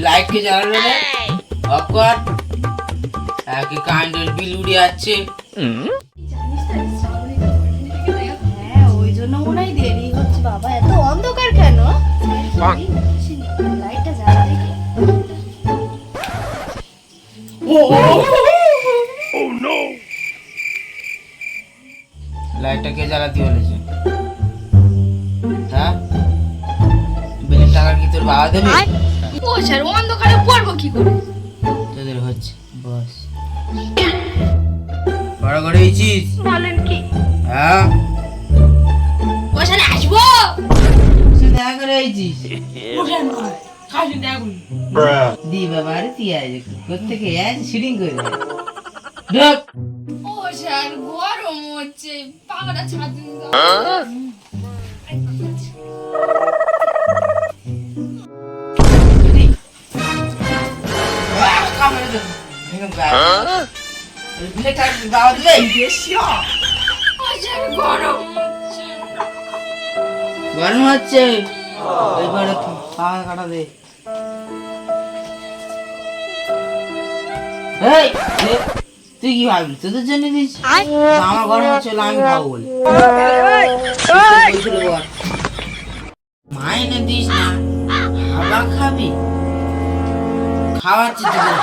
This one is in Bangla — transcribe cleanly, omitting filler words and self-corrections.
লাইট কে জ্বালালো রে? অফ কর। একে কারেন্টের বিল উড়ে যাচ্ছে। হ্যাঁ, ওই জন্য মনে হয় দেরি হচ্ছে। বাবা এত অন্ধকার কেন? লাইটটা জ্বালা দেখি। লাইটটা কে জ্বালাতে বলেছে? হ্যাঁ, বিলের টাকা কি তোর বাবা দেবে? ও স্যার, অন্ধকারে পড়বো কি করে? তোদের হচ্ছে বস। বড় করে হয়েছিস? বলেন কি? হ্যাঁ, ও স্যার আসবো। দেখা করে হয়েছিস? দি বাবা রে তুই আয় কোথেকে আয় শুটিং করে ঢোক। ও স্যার, গরম হচ্ছে, পাখাটা ছাদ দিন দাও। গরম হচ্ছে, এবারে পাখা কাটা দে। এই, তুই কি ভাবলি তোদের জন্য দিস? আমার গরম হচ্ছে আমি খাবো বলে মাইনে দিস না, খাবার খাবি, খাওয়াচ্ছি তোদের।